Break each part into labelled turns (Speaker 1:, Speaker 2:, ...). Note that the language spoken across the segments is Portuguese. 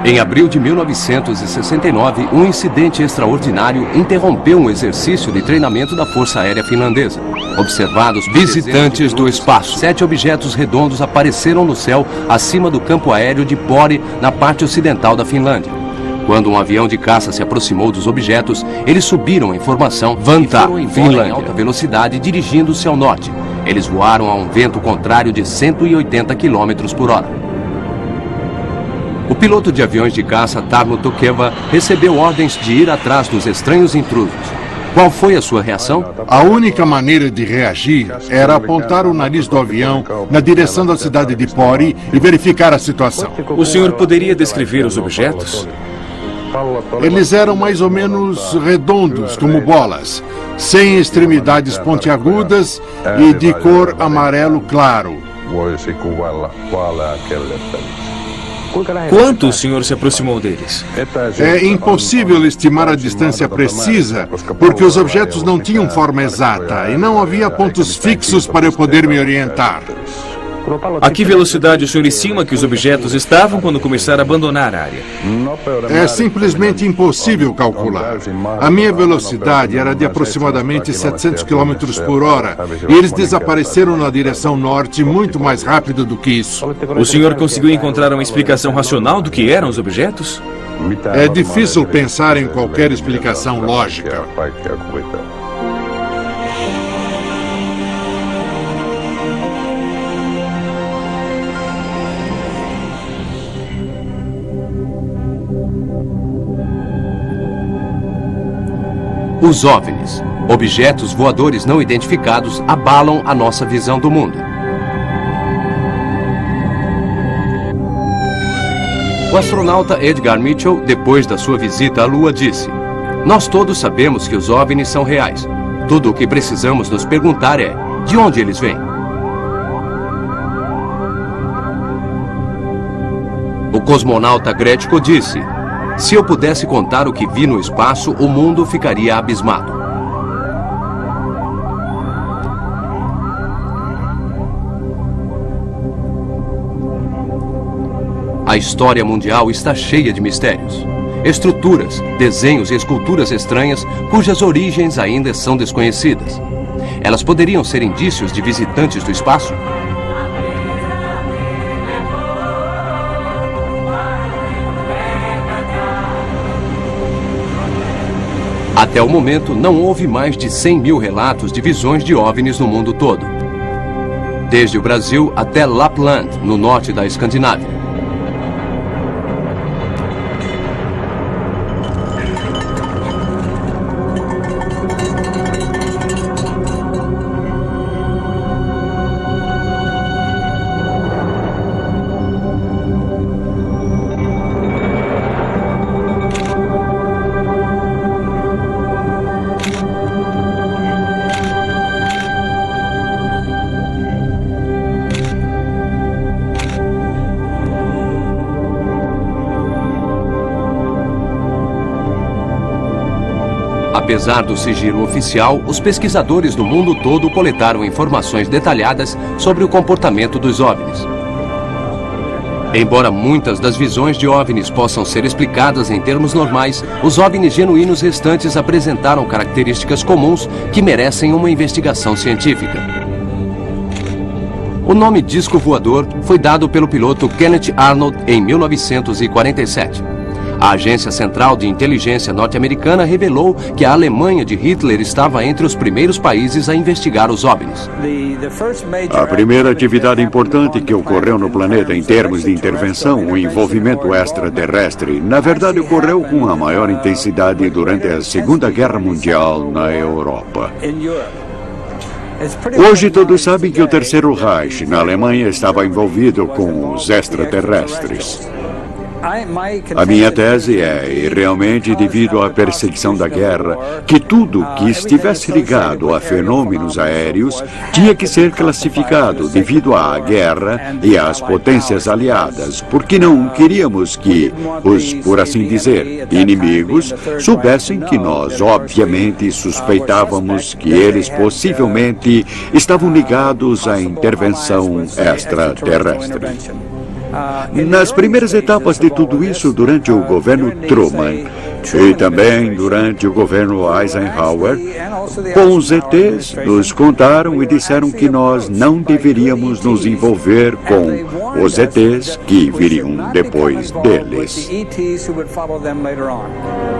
Speaker 1: Em abril de 1969, um incidente extraordinário interrompeu um exercício de treinamento da Força Aérea Finlandesa. Observados visitantes do espaço, 7 objetos redondos apareceram no céu acima do campo aéreo de Pori, na parte ocidental da Finlândia. Quando um avião de caça se aproximou dos objetos, eles subiram em formação Vantaa, Finlândia, em alta velocidade, dirigindo-se ao norte. Eles voaram a um vento contrário de 180 km por hora. O piloto de aviões de caça, Tarno Tokeva, recebeu ordens de ir atrás dos estranhos intrusos. Qual foi a sua reação?
Speaker 2: A única maneira de reagir era apontar o nariz do avião na direção da cidade de Pori e verificar a situação.
Speaker 3: O senhor poderia descrever os objetos?
Speaker 2: Eles eram mais ou menos redondos, como bolas, sem extremidades pontiagudas e de cor amarelo claro.
Speaker 3: Quanto o senhor se aproximou deles?
Speaker 2: É impossível estimar a distância precisa, porque os objetos não tinham forma exata e não havia pontos fixos para eu poder me orientar.
Speaker 3: A que velocidade o senhor estima que os objetos estavam quando começaram a abandonar a área?
Speaker 2: É simplesmente impossível calcular. A minha velocidade era de aproximadamente 700 km por hora e eles desapareceram na direção norte muito mais rápido do que isso.
Speaker 3: O senhor conseguiu encontrar uma explicação racional do que eram os objetos?
Speaker 2: É difícil pensar em qualquer explicação lógica.
Speaker 1: Os OVNIs, objetos voadores não identificados, abalam a nossa visão do mundo. O astronauta Edgar Mitchell, depois da sua visita à Lua, disse: "Nós todos sabemos que os OVNIs são reais. Tudo o que precisamos nos perguntar é, de onde eles vêm?" O cosmonauta Gretko disse: "Se eu pudesse contar o que vi no espaço, o mundo ficaria abismado." A história mundial está cheia de mistérios. Estruturas, desenhos e esculturas estranhas cujas origens ainda são desconhecidas. Elas poderiam ser indícios de visitantes do espaço? Até o momento, não houve mais de 100 mil relatos de visões de OVNIs no mundo todo. Desde o Brasil até Lapland, no norte da Escandinávia. Apesar do sigilo oficial, os pesquisadores do mundo todo coletaram informações detalhadas sobre o comportamento dos OVNIs. Embora muitas das visões de OVNIs possam ser explicadas em termos normais, os OVNIs genuínos restantes apresentaram características comuns que merecem uma investigação científica. O nome disco voador foi dado pelo piloto Kenneth Arnold em 1947. A Agência Central de Inteligência norte-americana revelou que a Alemanha de Hitler estava entre os primeiros países a investigar os OVNIs.
Speaker 4: A primeira atividade importante que ocorreu no planeta em termos de intervenção, o envolvimento extraterrestre, na verdade ocorreu com a maior intensidade durante a Segunda Guerra Mundial na Europa. Hoje todos sabem que o Terceiro Reich na Alemanha estava envolvido com os extraterrestres. A minha tese é, e realmente devido à perseguição da guerra, que tudo que estivesse ligado a fenômenos aéreos tinha que ser classificado devido à guerra e às potências aliadas, porque não queríamos que os, por assim dizer, inimigos soubessem que nós, obviamente, suspeitávamos que eles possivelmente estavam ligados à intervenção extraterrestre. Nas primeiras etapas de tudo isso, durante o governo Truman e também durante o governo Eisenhower, com os ETs nos contaram e disseram que nós não deveríamos nos envolver com os ETs que viriam depois deles.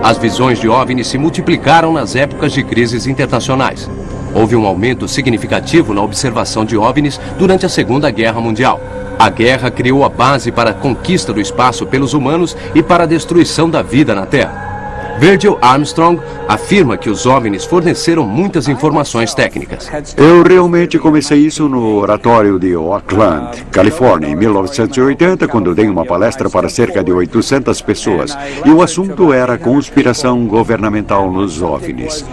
Speaker 1: As visões de OVNIs se multiplicaram nas épocas de crises internacionais. Houve um aumento significativo na observação de OVNIs durante a Segunda Guerra Mundial. A guerra criou a base para a conquista do espaço pelos humanos e para a destruição da vida na Terra. Virgil Armstrong afirma que os OVNIs forneceram muitas informações técnicas.
Speaker 4: Eu realmente comecei isso no oratório de Oakland, Califórnia, em 1980, quando dei uma palestra para cerca de 800 pessoas. E o assunto era a conspiração governamental nos OVNIs.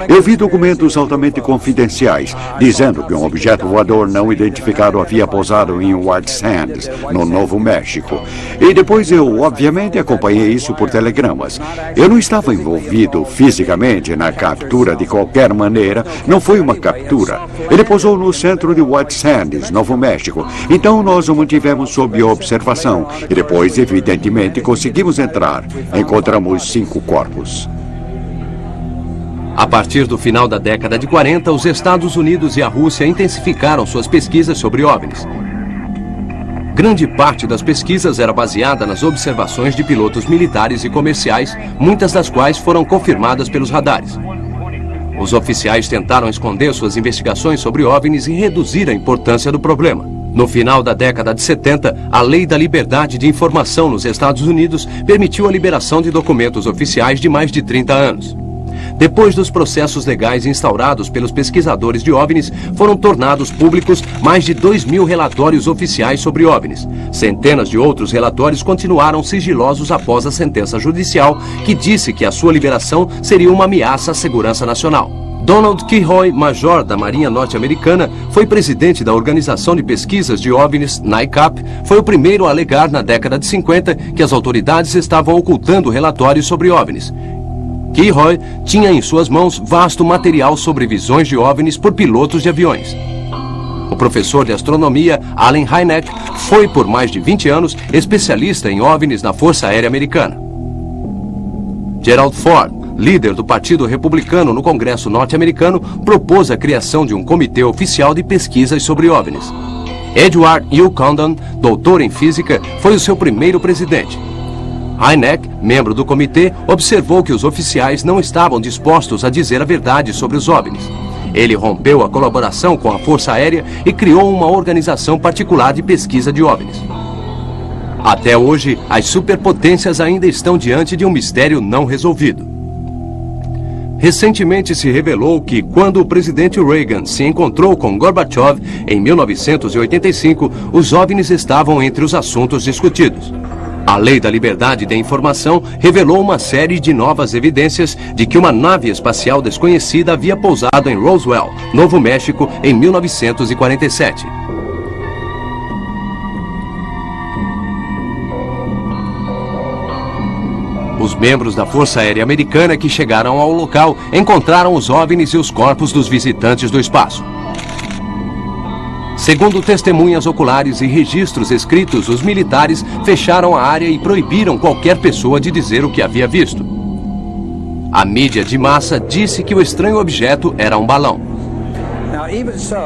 Speaker 4: Eu vi documentos altamente confidenciais, dizendo que um objeto voador não identificado havia pousado em White Sands, no Novo México. E depois eu, obviamente, acompanhei isso por telegramas. Eu não estava envolvido fisicamente na captura de qualquer maneira, não foi uma captura. Ele pousou no centro de White Sands, Novo México. Então nós o mantivemos sob observação e depois, evidentemente, conseguimos entrar. Encontramos 5 corpos.
Speaker 1: A partir do final da década de 40, os Estados Unidos e a Rússia intensificaram suas pesquisas sobre OVNIs. Grande parte das pesquisas era baseada nas observações de pilotos militares e comerciais, muitas das quais foram confirmadas pelos radares. Os oficiais tentaram esconder suas investigações sobre OVNIs e reduzir a importância do problema. No final da década de 70, a Lei da Liberdade de Informação nos Estados Unidos permitiu a liberação de documentos oficiais de mais de 30 anos. Depois dos processos legais instaurados pelos pesquisadores de OVNIs, foram tornados públicos mais de 2.000 relatórios oficiais sobre OVNIs. Centenas de outros relatórios continuaram sigilosos após a sentença judicial, que disse que a sua liberação seria uma ameaça à segurança nacional. Donald Kilroy, major da Marinha Norte-Americana, foi presidente da Organização de Pesquisas de OVNIs, NICAP, foi o primeiro a alegar na década de 50 que as autoridades estavam ocultando relatórios sobre OVNIs. Kilroy tinha em suas mãos vasto material sobre visões de OVNIs por pilotos de aviões. O professor de astronomia Allen Hynek foi por mais de 20 anos especialista em OVNIs na Força Aérea Americana. Gerald Ford, líder do Partido Republicano no Congresso norte-americano, propôs a criação de um comitê oficial de pesquisas sobre OVNIs. Edward U. Condon, doutor em física, foi o seu primeiro presidente. Hynek, membro do comitê, observou que os oficiais não estavam dispostos a dizer a verdade sobre os OVNIs. Ele rompeu a colaboração com a Força Aérea e criou uma organização particular de pesquisa de OVNIs. Até hoje, as superpotências ainda estão diante de um mistério não resolvido. Recentemente se revelou que, quando o presidente Reagan se encontrou com Gorbachev em 1985, os OVNIs estavam entre os assuntos discutidos. A Lei da Liberdade de Informação revelou uma série de novas evidências de que uma nave espacial desconhecida havia pousado em Roswell, Novo México, em 1947. Os membros da Força Aérea Americana que chegaram ao local encontraram os OVNIs e os corpos dos visitantes do espaço. Segundo testemunhas oculares e registros escritos, os militares fecharam a área e proibiram qualquer pessoa de dizer o que havia visto. A mídia de massa disse que o estranho objeto era um balão.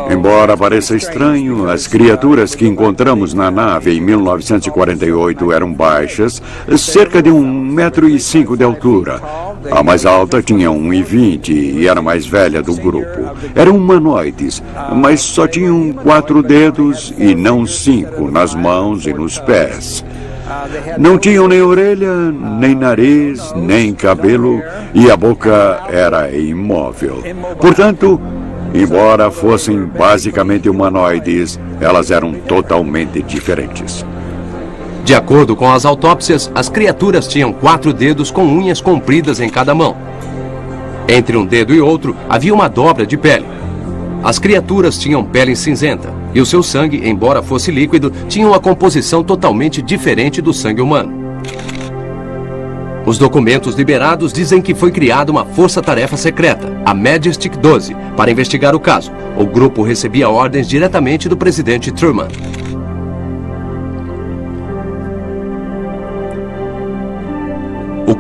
Speaker 4: Embora pareça estranho, as criaturas que encontramos na nave em 1948 eram baixas, cerca de 1,5 m de altura. A mais alta tinha 1,20 e era a mais velha do grupo. Eram humanoides, mas só tinham 4 dedos e não 5 nas mãos e nos pés. Não tinham nem orelha, nem nariz, nem cabelo e a boca era imóvel. Portanto, embora fossem basicamente humanoides, elas eram totalmente diferentes.
Speaker 1: De acordo com as autópsias, as criaturas tinham 4 dedos com unhas compridas em cada mão. Entre um dedo e outro havia uma dobra de pele. As criaturas tinham pele cinzenta e o seu sangue, embora fosse líquido, tinha uma composição totalmente diferente do sangue humano. Os documentos liberados dizem que foi criada uma força-tarefa secreta, a Majestic 12, para investigar o caso. O grupo recebia ordens diretamente do presidente Truman.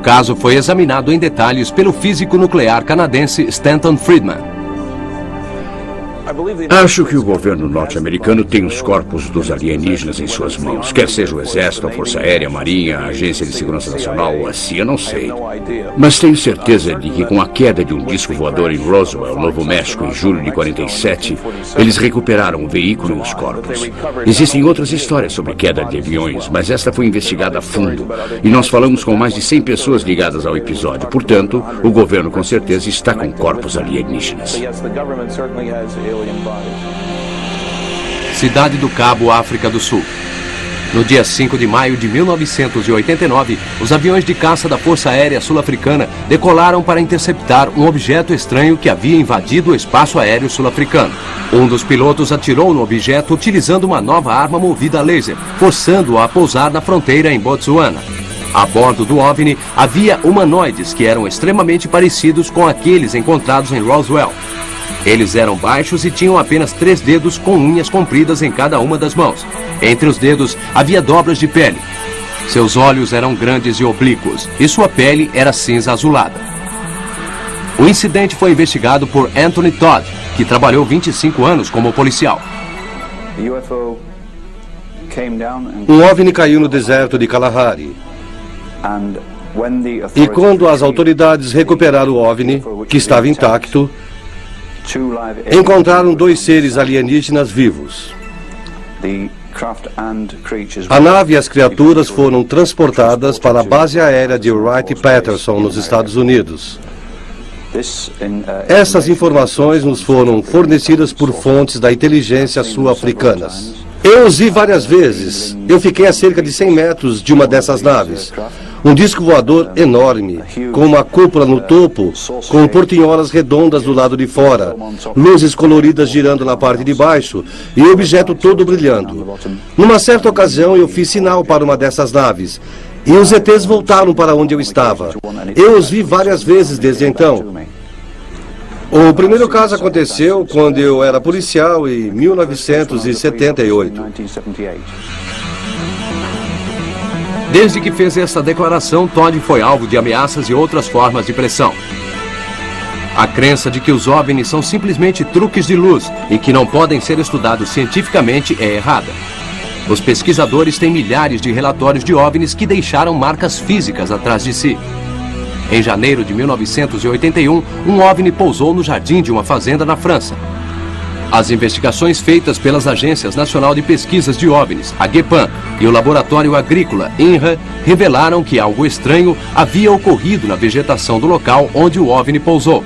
Speaker 1: caso foi examinado em detalhes pelo físico nuclear canadense Stanton Friedman.
Speaker 5: Acho que o governo norte-americano tem os corpos dos alienígenas em suas mãos. Quer seja o Exército, a Força Aérea, a Marinha, a Agência de Segurança Nacional ou a CIA, não sei. Mas tenho certeza de que com a queda de um disco voador em Roswell, Novo México, em julho de 47, eles recuperaram o veículo e os corpos. Existem outras histórias sobre queda de aviões, mas esta foi investigada a fundo. E nós falamos com mais de 100 pessoas ligadas ao episódio. Portanto, o governo com certeza está com corpos alienígenas.
Speaker 1: Cidade do Cabo, África do Sul. No dia 5 de maio de 1989, os aviões de caça da Força Aérea Sul-Africana decolaram para interceptar um objeto estranho que havia invadido o espaço aéreo sul-africano. Um dos pilotos atirou no objeto utilizando uma nova arma movida a laser, forçando-o a pousar na fronteira em Botsuana. A bordo do OVNI havia humanoides que eram extremamente parecidos com aqueles encontrados em Roswell. Eles eram baixos e tinham apenas 3 dedos com unhas compridas em cada uma das mãos. Entre os dedos havia dobras de pele. Seus olhos eram grandes e oblíquos e sua pele era cinza azulada. O incidente foi investigado por Anthony Todd, que trabalhou 25 anos como policial.
Speaker 6: Um OVNI caiu no deserto de Kalahari. E quando as autoridades recuperaram o OVNI, que estava intacto, encontraram 2 seres alienígenas vivos. A nave e as criaturas foram transportadas para a base aérea de Wright-Patterson, nos Estados Unidos. Essas informações nos foram fornecidas por fontes da inteligência sul-africanas. Eu os vi várias vezes. Eu fiquei a cerca de 100 metros de uma dessas naves. Um disco voador enorme, com uma cúpula no topo, com portinholas redondas do lado de fora, luzes coloridas girando na parte de baixo e o objeto todo brilhando. Numa certa ocasião, eu fiz sinal para uma dessas naves e os ETs voltaram para onde eu estava. Eu os vi várias vezes desde então. O primeiro caso aconteceu quando eu era policial em 1978.
Speaker 1: Desde que fez essa declaração, Todd foi alvo de ameaças e outras formas de pressão. A crença de que os OVNIs são simplesmente truques de luz e que não podem ser estudados cientificamente é errada. Os pesquisadores têm milhares de relatórios de OVNIs que deixaram marcas físicas atrás de si. Em janeiro de 1981, um OVNI pousou no jardim de uma fazenda na França. As investigações feitas pelas Agências Nacional de Pesquisas de OVNIs, a GEPAN, e o Laboratório Agrícola, INRA, revelaram que algo estranho havia ocorrido na vegetação do local onde o OVNI pousou.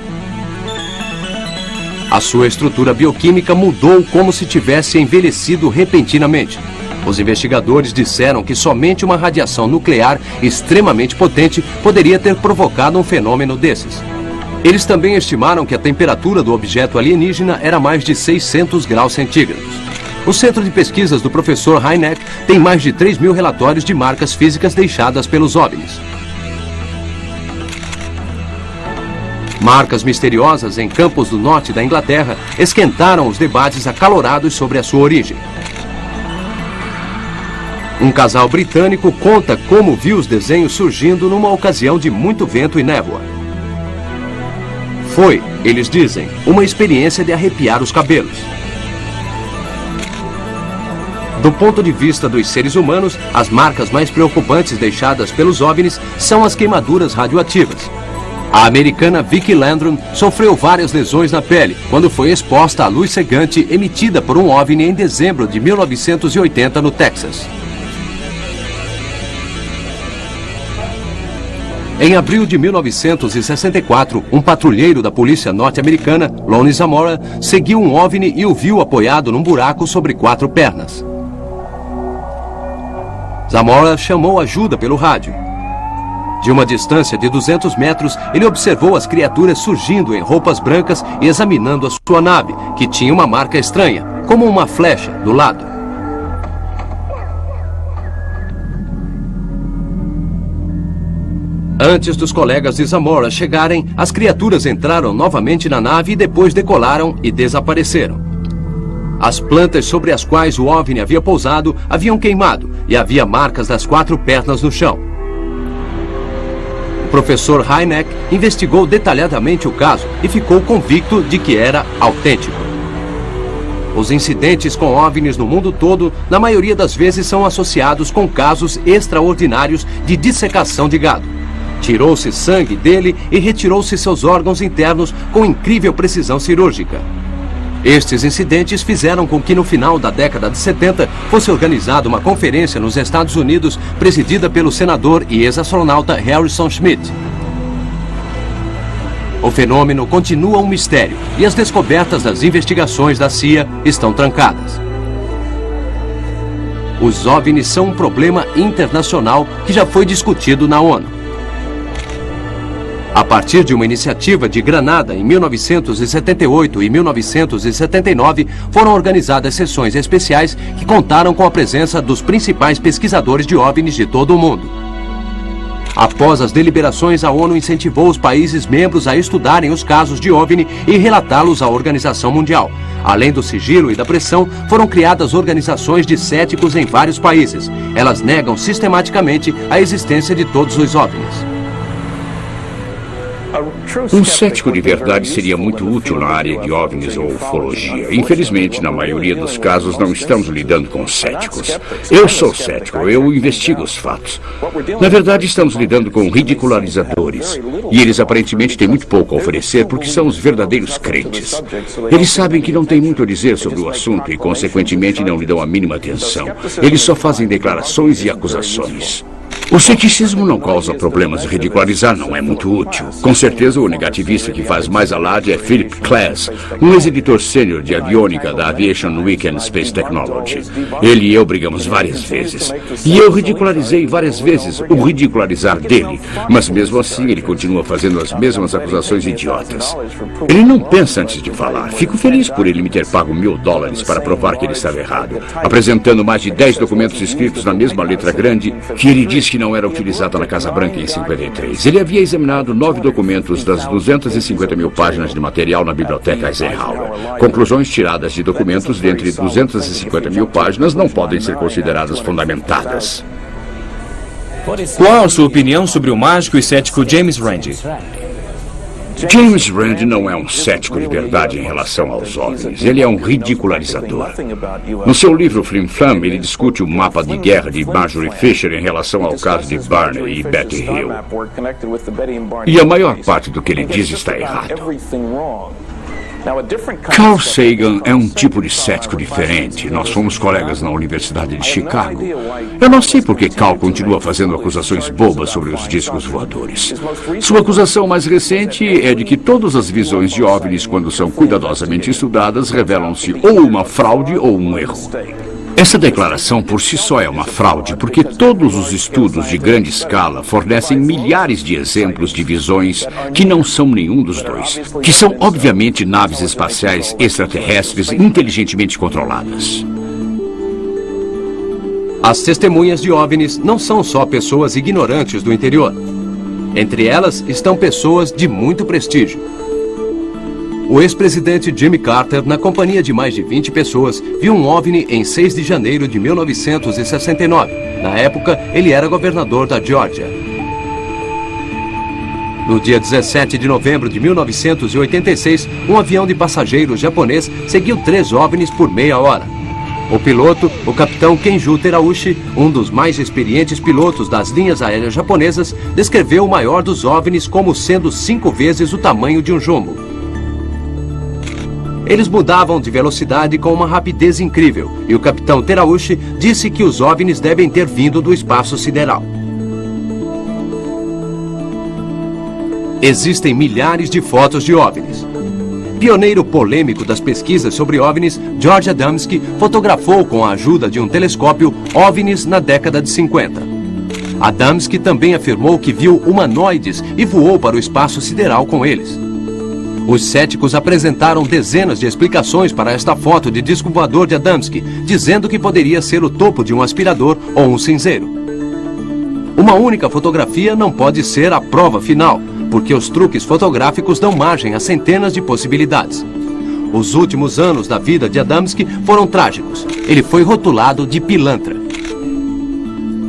Speaker 1: A sua estrutura bioquímica mudou como se tivesse envelhecido repentinamente. Os investigadores disseram que somente uma radiação nuclear extremamente potente poderia ter provocado um fenômeno desses. Eles também estimaram que a temperatura do objeto alienígena era mais de 600 graus centígrados. O Centro de Pesquisas do professor Hynek tem mais de 3.000 relatórios de marcas físicas deixadas pelos OVNIs. Marcas misteriosas em campos do norte da Inglaterra esquentaram os debates acalorados sobre a sua origem. Um casal britânico conta como viu os desenhos surgindo numa ocasião de muito vento e névoa. Foi, eles dizem, uma experiência de arrepiar os cabelos. Do ponto de vista dos seres humanos, as marcas mais preocupantes deixadas pelos OVNIs são as queimaduras radioativas. A americana Vicki Landrum sofreu várias lesões na pele quando foi exposta à luz cegante emitida por um OVNI em dezembro de 1980 no Texas. Em abril de 1964, um patrulheiro da polícia norte-americana, Lonnie Zamora, seguiu um OVNI e o viu apoiado num buraco sobre 4 pernas. Zamora chamou ajuda pelo rádio. De uma distância de 200 metros, ele observou as criaturas surgindo em roupas brancas e examinando a sua nave, que tinha uma marca estranha, como uma flecha, do lado. Antes dos colegas de Zamora chegarem, as criaturas entraram novamente na nave e depois decolaram e desapareceram. As plantas sobre as quais o OVNI havia pousado haviam queimado e havia marcas das 4 pernas no chão. professor Hynek investigou detalhadamente o caso e ficou convicto de que era autêntico. Os incidentes com OVNIs no mundo todo, na maioria das vezes, são associados com casos extraordinários de dissecação de gado. Tirou-se sangue dele e retirou-se seus órgãos internos com incrível precisão cirúrgica. Estes incidentes fizeram com que no final da década de 70 fosse organizada uma conferência nos Estados Unidos presidida pelo senador e ex-astronauta Harrison Schmitt. O fenômeno continua um mistério e as descobertas das investigações da CIA estão trancadas. Os OVNIs são um problema internacional que já foi discutido na ONU. A partir de uma iniciativa de Granada em 1978 e 1979, foram organizadas sessões especiais que contaram com a presença dos principais pesquisadores de OVNIs de todo o mundo. Após as deliberações, a ONU incentivou os países membros a estudarem os casos de OVNI e relatá-los à Organização Mundial. Além do sigilo e da pressão, foram criadas organizações de céticos em vários países. Elas negam sistematicamente a existência de todos os OVNIs.
Speaker 5: Um cético de verdade seria muito útil na área de OVNIs ou ufologia. Infelizmente, na maioria dos casos, não estamos lidando com céticos. Eu sou cético, eu investigo os fatos. Na verdade, estamos lidando com ridicularizadores. E eles aparentemente têm muito pouco a oferecer porque são os verdadeiros crentes. Eles sabem que não têm muito a dizer sobre o assunto e, consequentemente, não lhe dão a mínima atenção. Eles só fazem declarações e acusações. O ceticismo não causa problemas e ridicularizar não é muito útil. Com certeza, o negativista que faz mais alarde é Philip Klass, um ex-editor sênior de aviônica da Aviation Week and Space Technology. Ele e eu brigamos várias vezes. E eu ridicularizei várias vezes o ridicularizar dele. Mas mesmo assim, ele continua fazendo as mesmas acusações idiotas. Ele não pensa antes de falar. Fico feliz por ele me ter pago $1000 para provar que ele estava errado, apresentando mais de 10 documentos escritos na mesma letra grande que ele disse que não era utilizada na Casa Branca em 53. Ele havia examinado 9 documentos das 250 mil páginas de material na biblioteca Eisenhower. Conclusões tiradas de documentos de entre 250 mil páginas não podem ser consideradas fundamentadas.
Speaker 3: Qual a sua opinião sobre o mágico e cético James Randi?
Speaker 5: James Randi não é um cético de verdade em relação aos OVNIs. Ele é um ridicularizador. No seu livro Flim Flam, ele discute o mapa de guerra de Marjorie Fisher em relação ao caso de Barney e Betty Hill. E a maior parte do que ele diz está errado. Carl Sagan é um tipo de cético diferente. Nós fomos colegas na Universidade de Chicago. Eu não sei por que Carl continua fazendo acusações bobas sobre os discos voadores. Sua acusação mais recente é de que todas as visões de OVNIs, quando são cuidadosamente estudadas, revelam-se ou uma fraude ou um erro. Essa declaração por si só é uma fraude, porque todos os estudos de grande escala fornecem milhares de exemplos de visões que não são nenhum dos dois, que são obviamente naves espaciais extraterrestres inteligentemente controladas.
Speaker 1: As testemunhas de OVNIs não são só pessoas ignorantes do interior. Entre elas estão pessoas de muito prestígio. O ex-presidente Jimmy Carter, na companhia de mais de 20 pessoas, viu um OVNI em 6 de janeiro de 1969. Na época, ele era governador da Geórgia. No dia 17 de novembro de 1986, um avião de passageiros japonês seguiu 3 OVNIs por meia hora. O piloto, o capitão Kenju Terauchi, um dos mais experientes pilotos das linhas aéreas japonesas, descreveu o maior dos OVNIs como sendo 5 vezes o tamanho de um jumbo. Eles mudavam de velocidade com uma rapidez incrível, e o capitão Terauchi disse que os OVNIs devem ter vindo do espaço sideral. Existem milhares de fotos de OVNIs. Pioneiro polêmico das pesquisas sobre OVNIs, George Adamski fotografou com a ajuda de um telescópio OVNIs na década de 50. Adamski também afirmou que viu humanoides e voou para o espaço sideral com eles. Os céticos apresentaram dezenas de explicações para esta foto de disco voador de Adamski, dizendo que poderia ser o topo de um aspirador ou um cinzeiro. Uma única fotografia não pode ser a prova final, porque os truques fotográficos dão margem a centenas de possibilidades. Os últimos anos da vida de Adamski foram trágicos. Ele foi rotulado de pilantra.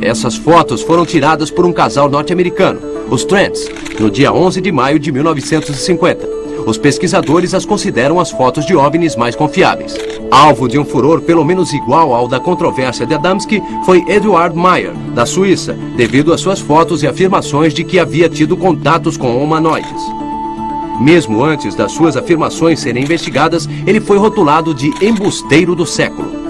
Speaker 1: Essas fotos foram tiradas por um casal norte-americano. os Trents, no dia 11 de maio de 1950. Os pesquisadores as consideram as fotos de OVNIs mais confiáveis. Alvo de um furor pelo menos igual ao da controvérsia de Adamski foi Eduard Meyer, da Suíça, devido às suas fotos e afirmações de que havia tido contatos com humanoides. Mesmo antes das suas afirmações serem investigadas, ele foi rotulado de embusteiro do século.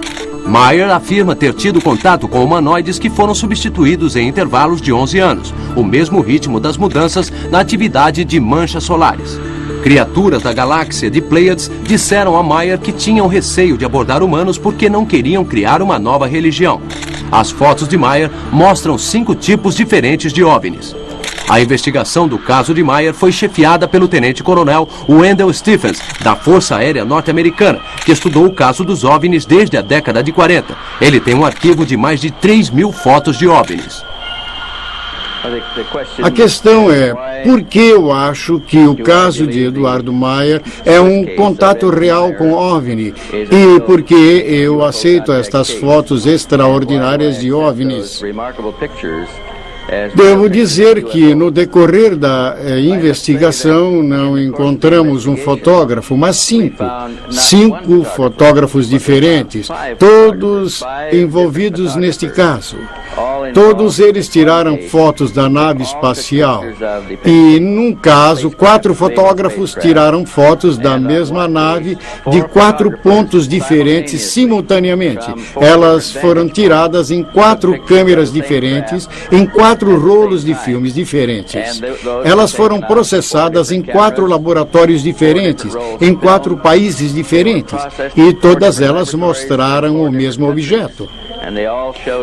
Speaker 1: Meyer afirma ter tido contato com humanoides que foram substituídos em intervalos de 11 anos, o mesmo ritmo das mudanças na atividade de manchas solares. Criaturas da galáxia de Pleiades disseram a Meyer que tinham receio de abordar humanos porque não queriam criar uma nova religião. As fotos de Meyer mostram 5 tipos diferentes de OVNIs. A investigação do caso de Meyer foi chefiada pelo tenente-coronel Wendell Stephens, da Força Aérea Norte-Americana, que estudou o caso dos OVNIs desde a década de 40. Ele tem um arquivo de mais de 3.000 fotos de OVNIs.
Speaker 7: A questão é, por que eu acho que o caso de Eduardo Meyer é um contato real com OVNI e por que eu aceito estas fotos extraordinárias de OVNIs? Devo dizer que no decorrer da investigação não encontramos um fotógrafo, mas 5 fotógrafos diferentes, todos envolvidos neste caso. Todos eles tiraram fotos da nave espacial e, num caso, 4 fotógrafos tiraram fotos da mesma nave de 4 pontos diferentes simultaneamente. Elas foram tiradas em 4 câmeras diferentes, em 4 rolos de filmes diferentes. Elas foram processadas em 4 laboratórios diferentes, em 4 países diferentes, e todas elas mostraram o mesmo objeto.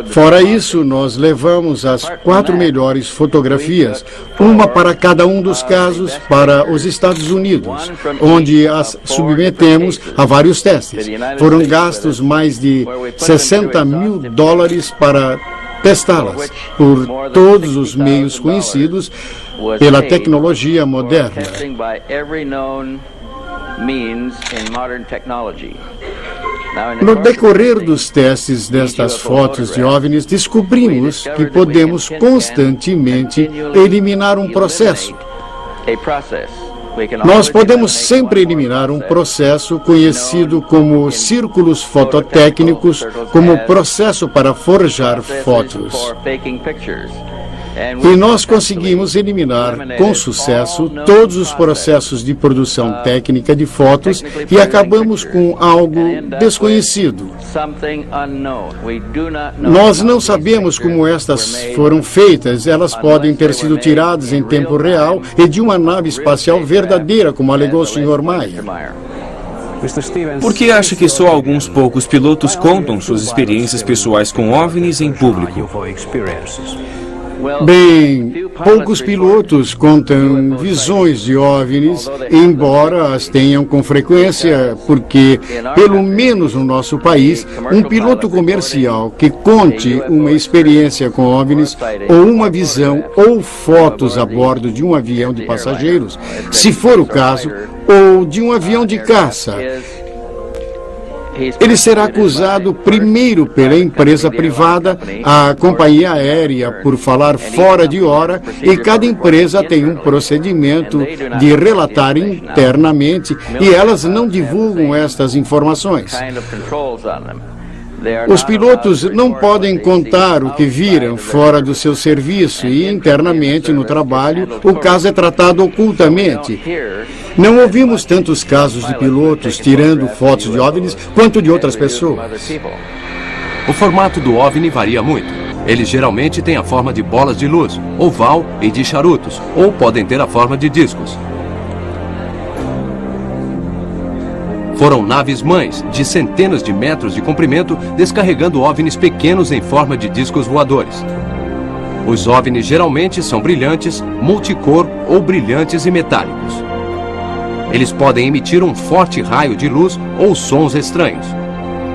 Speaker 7: Fora isso, nós levamos as 4 melhores fotografias, uma para cada um dos casos, para os Estados Unidos, onde as submetemos a vários testes. Foram gastos mais de $60 mil para testá-las por todos os meios conhecidos pela tecnologia moderna. No decorrer dos testes destas fotos de OVNIs, descobrimos que podemos constantemente eliminar um processo. Nós podemos sempre eliminar um processo conhecido como círculos fototécnicos, como processo para forjar fotos. E nós conseguimos eliminar com sucesso todos os processos de produção técnica de fotos e acabamos com algo desconhecido. Nós não sabemos como estas foram feitas. Elas podem ter sido tiradas em tempo real e de uma nave espacial verdadeira, como alegou o Sr. Meyer.
Speaker 3: Por que acha que só alguns poucos pilotos contam suas experiências pessoais com OVNIs em público?
Speaker 7: Bem, poucos pilotos contam visões de OVNIs, embora as tenham com frequência, porque, pelo menos no nosso país, um piloto comercial que conte uma experiência com OVNIs, ou uma visão ou fotos a bordo de um avião de passageiros, se for o caso, ou de um avião de caça, ele será acusado primeiro pela empresa privada, a companhia aérea, por falar fora de hora, e cada empresa tem um procedimento de relatar internamente e elas não divulgam estas informações. Os pilotos não podem contar o que viram fora do seu serviço e internamente no trabalho o caso é tratado ocultamente. Não ouvimos tantos casos de pilotos tirando fotos de OVNIs quanto de outras pessoas.
Speaker 1: O formato do OVNI varia muito. Eles geralmente têm a forma de bolas de luz, oval e de charutos, ou podem ter a forma de discos. Foram naves-mães de centenas de metros de comprimento descarregando OVNIs pequenos em forma de discos voadores. Os OVNIs geralmente são brilhantes, multicor ou brilhantes e metálicos. Eles podem emitir um forte raio de luz ou sons estranhos.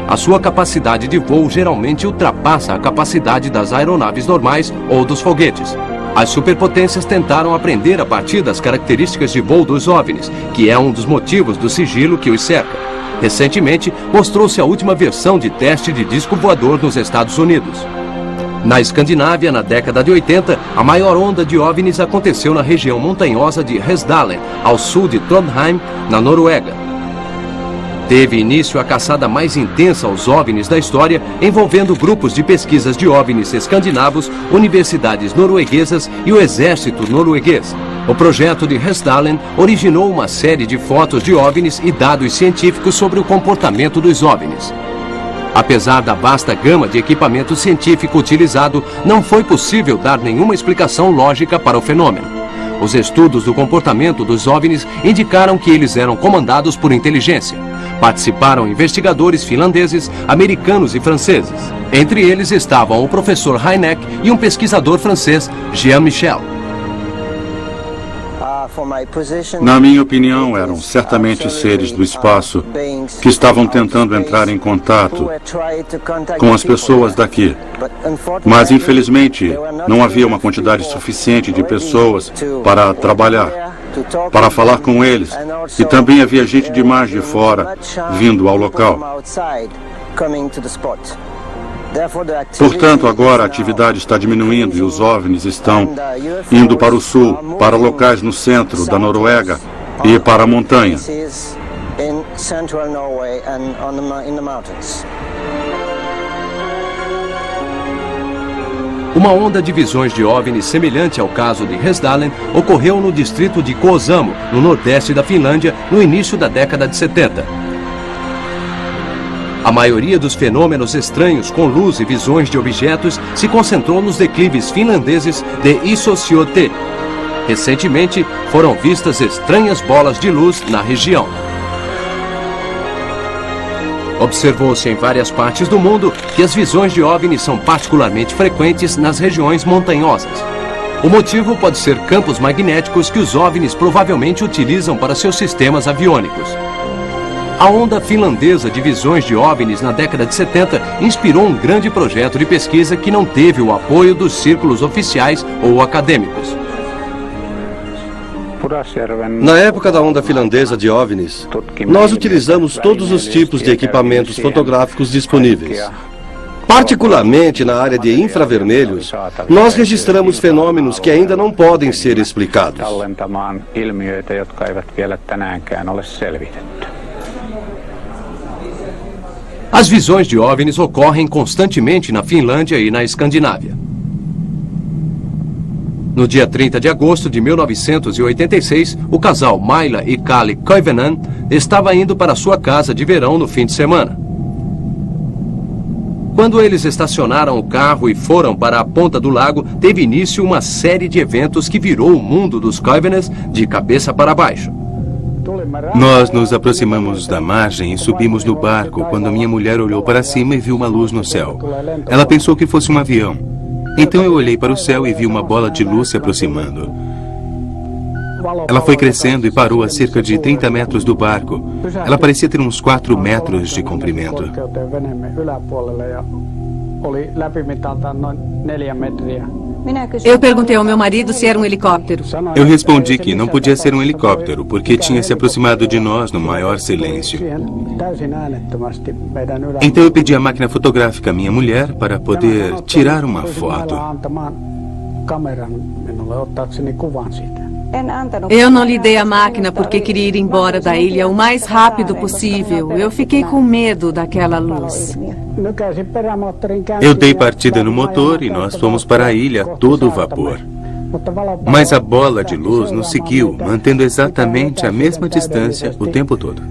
Speaker 1: A sua capacidade de voo geralmente ultrapassa a capacidade das aeronaves normais ou dos foguetes. As superpotências tentaram aprender a partir das características de voo dos OVNIs, que é um dos motivos do sigilo que os cerca. Recentemente, mostrou-se a última versão de teste de disco voador nos Estados Unidos. Na Escandinávia, na década de 80, a maior onda de OVNIs aconteceu na região montanhosa de Hesdalen, ao sul de Trondheim, na Noruega. Teve início a caçada mais intensa aos OVNIs da história, envolvendo grupos de pesquisas de OVNIs escandinavos, universidades norueguesas e o exército norueguês. O projeto de Hesdalen originou uma série de fotos de OVNIs e dados científicos sobre o comportamento dos OVNIs. Apesar da vasta gama de equipamento científico utilizado, não foi possível dar nenhuma explicação lógica para o fenômeno. Os estudos do comportamento dos OVNIs indicaram que eles eram comandados por inteligência. Participaram investigadores finlandeses, americanos e franceses. Entre eles estavam o professor Hynek e um pesquisador francês, Jean Michel.
Speaker 4: Na minha opinião, eram certamente seres do espaço que estavam tentando entrar em contato com as pessoas daqui. Mas, infelizmente, não havia uma quantidade suficiente de pessoas para trabalhar, para falar com eles. E também havia gente demais de fora vindo ao local. Portanto, agora a atividade está diminuindo e os OVNIs estão indo para o sul, para locais no centro da Noruega e para a montanha.
Speaker 1: Uma onda de visões de OVNIs semelhante ao caso de Hesdalen ocorreu no distrito de Kuusamo, no nordeste da Finlândia, no início da década de 70. A maioria dos fenômenos estranhos com luz e visões de objetos se concentrou nos declives finlandeses de Isosiote. Recentemente, foram vistas estranhas bolas de luz na região. Observou-se em várias partes do mundo que as visões de OVNIs são particularmente frequentes nas regiões montanhosas. O motivo pode ser campos magnéticos que os OVNIs provavelmente utilizam para seus sistemas aviônicos. A onda finlandesa de visões de OVNIs na década de 70 inspirou um grande projeto de pesquisa que não teve o apoio dos círculos oficiais ou acadêmicos.
Speaker 6: Na época da onda finlandesa de OVNIs, nós utilizamos todos os tipos de equipamentos fotográficos disponíveis. Particularmente na área de infravermelhos, nós registramos fenômenos que ainda não podem ser explicados.
Speaker 1: As visões de OVNIs ocorrem constantemente na Finlândia e na Escandinávia. No dia 30 de agosto de 1986, o casal Maila e Kalle Koivunen estava indo para sua casa de verão no fim de semana. Quando eles estacionaram o carro e foram para a ponta do lago, teve início uma série de eventos que virou o mundo dos Koivunens de cabeça para baixo.
Speaker 8: Nós nos aproximamos da margem e subimos no barco quando a minha mulher olhou para cima e viu uma luz no céu. Ela pensou que fosse um avião. Então eu olhei para o céu e vi uma bola de luz se aproximando. Ela foi crescendo e parou a cerca de 30 metros do barco. Ela parecia ter uns 4 metros de comprimento.
Speaker 9: Eu perguntei ao meu marido se era um helicóptero.
Speaker 8: Eu respondi que não podia ser um helicóptero, porque tinha se aproximado de nós no maior silêncio. Então eu pedi à máquina fotográfica à minha mulher para poder tirar uma foto.
Speaker 9: Eu não lhe dei a máquina porque queria ir embora da ilha o mais rápido possível. Eu fiquei com medo daquela luz.
Speaker 8: Eu dei partida no motor e nós fomos para a ilha a todo vapor. Mas a bola de luz nos seguiu, mantendo exatamente a mesma distância o tempo todo.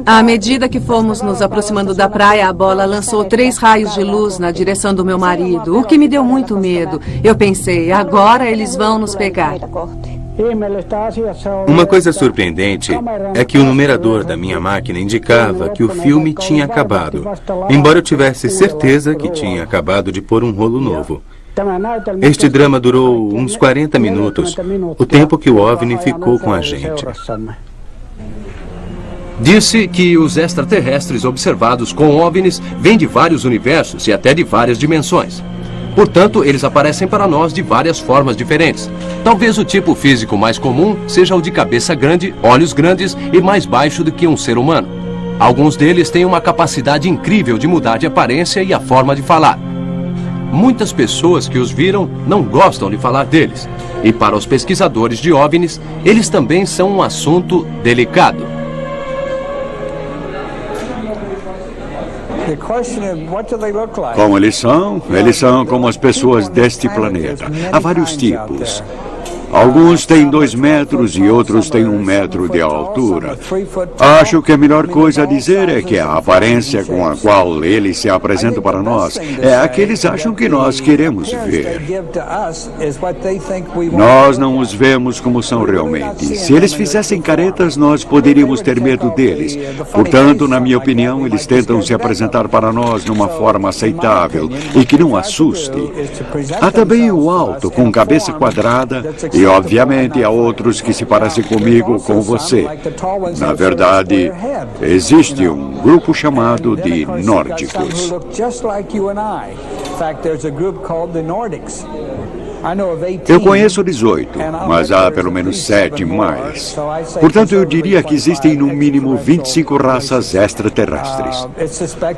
Speaker 9: À medida que fomos nos aproximando da praia, a bola lançou 3 raios de luz na direção do meu marido, o que me deu muito medo. Eu pensei, agora eles vão nos pegar.
Speaker 8: Uma coisa surpreendente é que o numerador da minha máquina indicava que o filme tinha acabado, embora eu tivesse certeza que tinha acabado de pôr um rolo novo. Este drama durou uns 40 minutos, o tempo que o OVNI ficou com a gente.
Speaker 1: Disse que os extraterrestres observados com OVNIs vêm de vários universos e até de várias dimensões. Portanto, eles aparecem para nós de várias formas diferentes. Talvez o tipo físico mais comum seja o de cabeça grande, olhos grandes e mais baixo do que um ser humano. Alguns deles têm uma capacidade incrível de mudar de aparência e a forma de falar. Muitas pessoas que os viram não gostam de falar deles. E para os pesquisadores de OVNIs, eles também são um assunto delicado.
Speaker 4: Como eles são? Eles são como as pessoas deste planeta. Há vários tipos. Alguns têm 2 metros e outros têm 1 metro de altura. Acho que a melhor coisa a dizer é que a aparência com a qual eles se apresentam para nós é a que eles acham que nós queremos ver. Nós não os vemos como são realmente. Se eles fizessem caretas, nós poderíamos ter medo deles. Portanto, na minha opinião, eles tentam se apresentar para nós numa forma aceitável e que não assuste. Há também o alto, com cabeça quadrada, e obviamente há outros que se parecem comigo ou com você. Na verdade, existe um grupo chamado de nórdicos. Eu conheço 18, mas há pelo menos 7 mais. Portanto, eu diria que existem no mínimo 25 raças extraterrestres.